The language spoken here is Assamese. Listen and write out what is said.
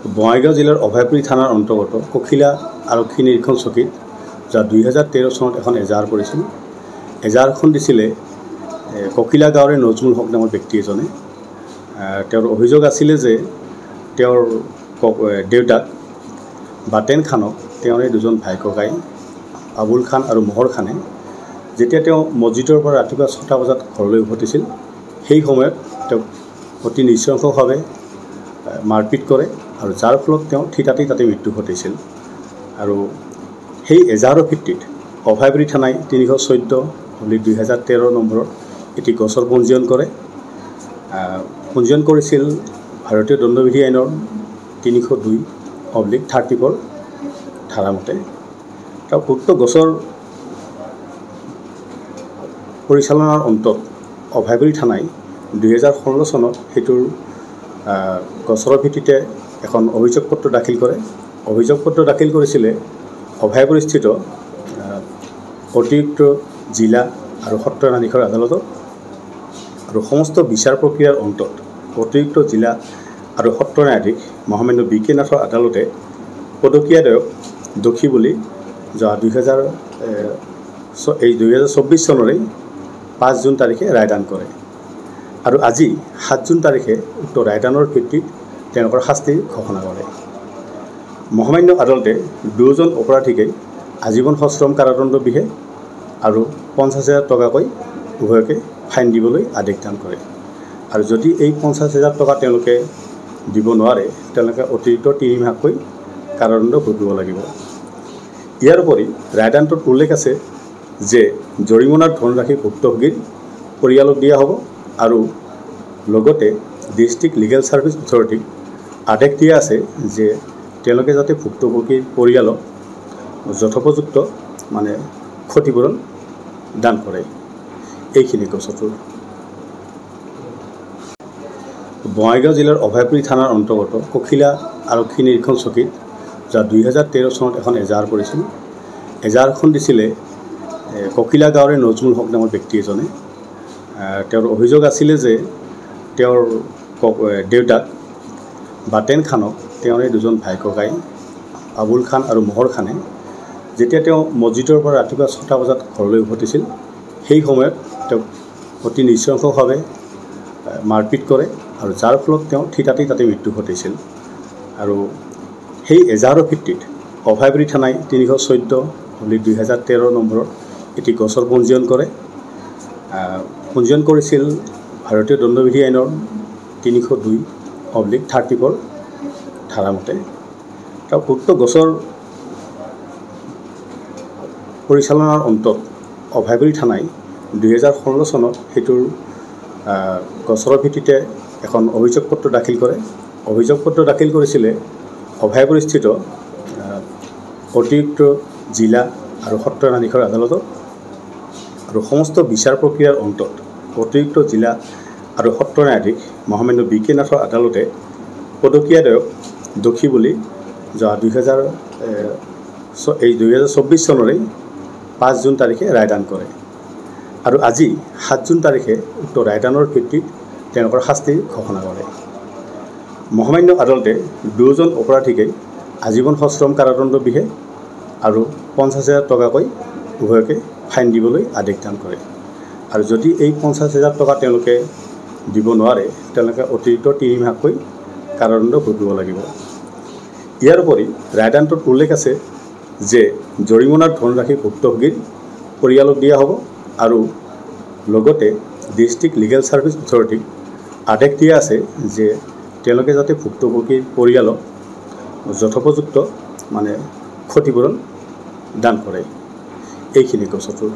বঙাইগাঁও জিলাৰ অভয়পুৰী থানাৰ অন্তৰ্গত কখিলা আৰক্ষী নিৰীক্ষণ চকীত যোৱা 2013 চনত এখন এজাহাৰ পৰিছিল। এজাহাৰখন দিছিলে কখিলা গাঁৱৰে নজমুল হক নামৰ ব্যক্তি এজনে। তেওঁৰ অভিযোগ আছিলে যে তেওঁৰ দেউতাক বাটেন খানক তেওঁৰে দুজন ভাই ককাই আবুল খান আৰু মোহৰ খানে যেতিয়া তেওঁ মছজিদৰ পৰা ৰাতিপুৱা 6টা বজাত ঘৰলৈ উভতিছিল, সেই সময়ত তেওঁক অতি নৃশংসভাৱে মাৰপিট কৰে আৰু যাৰ ফলত তেওঁ থিতাতেই তাতে মৃত্যু ঘটিছিল। আৰু সেই এজাহাৰৰ ভিত্তিত অভয়পুৰী থানাই 314/2013 নম্বৰত এটি গোচৰ পঞ্জীয়ন কৰে। পঞ্জীয়ন কৰিছিল ভাৰতীয় দণ্ডবিধি আইনৰ 302/34 ধাৰামতে। উক্ত গোচৰ পৰিচালনাৰ অন্তত অভয়পুৰী থানাই 2016 চনত সেইটোৰ গোচৰৰ ভিত্তিতে এখন অভিযোগ পত্ৰ দাখিল কৰে। অভিযোগ পত্ৰ দাখিল কৰিছিলে অভয়পুৰীস্থিত অতিৰিক্ত জিলা আৰু সত্ৰ ন্যায়াধীশৰ আদালতত। আৰু সমস্ত বিচাৰ প্ৰক্ৰিয়াৰ অন্তত অতিৰিক্ত জিলা আৰু সত্ৰ ন্যায়াধীশ মহামান্য বি.কে. নাথৰ আদালতে পদকীয়াদ্বয়ক দোষী বুলি যোৱা 2024 চনৰে 5 জুন তাৰিখে ৰায়দান কৰে। আৰু আজি 7 জুন তাৰিখে উক্ত ৰায়দানৰ ভিত্তিত তেওঁলোকৰ শাস্তিৰ ঘোষণা কৰে। মহামান্য আদালতে দুয়োজন অপৰাধীকে আজীৱন সশ্ৰম কাৰাদণ্ড বিহে আৰু 50,000 টকাকৈ উভয়কে ফাইন দিবলৈ আদেশ দান কৰে। আৰু যদি এই 50,000 টকা তেওঁলোকে দিব নোৱাৰে, তেওঁলোকে অতিৰিক্ত 3 মাহকৈ কাৰাদণ্ড ভুগিব লাগিব। ইয়াৰ উপৰি ৰায়দানটোত উল্লেখ আছে যে জৰিমনাৰ ধনৰাশি ভুক্তভোগীৰ পৰিয়ালক দিয়া হ'ব আৰু লগতে ডিষ্ট্ৰিক্ট লিগেল ছাৰ্ভিচ অথৰিটিক আদেশ দিয়া আছে যে তেওঁলোকে যাতে ভুক্তভোগীৰ পৰিয়ালক যথোপযুক্ত ক্ষতিপূৰণ দান কৰে। এইখিনি গোচৰটোৰ। বঙাইগাঁও জিলাৰ অভয়পুৰী থানাৰ অন্তৰ্গত কখিলা আৰক্ষী নিৰীক্ষণ চকীত যোৱা 2013 চনত এখন এজাহাৰ পৰিছিল। এজাহাৰখন দিছিলে কখিলা গাঁৱৰে নজমুল হক নামৰ ব্যক্তি এজনে। তেওঁৰ অভিযোগ আছিলে যে তেওঁৰ দেউতাক বাটেন খানক তেওঁৰে দুজন ভাই ককাই আবুল খান আৰু মোহৰ খানে যেতিয়া তেওঁ মছজিদৰ পৰা ৰাতিপুৱা 6টা বজাত ঘৰলৈ উভতিছিল, সেই সময়ত তেওঁক অতি নৃশংসভাৱে মাৰপিট কৰে আৰু যাৰ ফলত তেওঁ থিতাতেই তাতে মৃত্যু ঘটিছিল। আৰু সেই এজাহাৰৰ ভিত্তিত অভয়পুৰী থানাই 314/2013 নম্বৰত এটি গোচৰ পঞ্জীয়ন কৰে। পঞ্জীয়ন কৰিছিল ভাৰতীয় দণ্ডবিধি আইনৰ 302/34 ধাৰামতে। উক্ত গোচৰ পৰিচালনাৰ অন্তত অভয়পুৰী থানাই 2016 চনত সেইটোৰ গোচৰৰ ভিত্তিতে এখন অভিযোগ পত্ৰ দাখিল কৰে। অভিযোগ পত্ৰ দাখিল কৰিছিলে অভয়পুৰীস্থিত অতিৰিক্ত জিলা আৰু সত্ৰ ন্যায়াধীশৰ আদালতত। আৰু সমস্ত বিচাৰ প্ৰক্ৰিয়াৰ অন্তত অতিৰিক্ত জিলা আৰু সত্ৰ ন্যায়াধীশ মহামান্য বি.কে. নাথৰ আদালতে পদকীয়াদ্বয়ক দোষী বুলি যোৱা 2024 চনৰে 5 জুন তাৰিখে ৰায়দান কৰে। আৰু আজি 7 জুন তাৰিখে উক্ত ৰায়দানৰ ভিত্তিত তেওঁলোকৰ শাস্তিৰ ঘোষণা কৰে। মহামান্য আদালতে দুয়োজন অপৰাধীকে আজীৱন সশ্ৰম কাৰাদণ্ড বিহে আৰু 50,000 টকাকৈ উভয়কে ফাইন দিবলৈ আদেশ দান কৰে। আৰু যদি এই 50,000 টকা তেওঁলোকে দিব নোৱাৰে, তেওঁলোকে অতিৰিক্ত 3 মাহকৈ কাৰাদণ্ড ভুগিব লাগিব। ইয়াৰ উপৰি ৰায়দানটোত উল্লেখ আছে যে জৰিমনাৰ ধনৰাশি ভুক্তভোগীৰ পৰিয়ালক দিয়া হ'ব আৰু লগতে ডিষ্ট্ৰিক্ট লিগেল ছাৰ্ভিচ অথৰিটিক আদেশ দিয়া আছে যে তেওঁলোকে যাতে ভুক্তভোগীৰ পৰিয়ালক যথোপযুক্ত ক্ষতিপূৰণ দান কৰে। এইখিনি গোচৰটোৰ।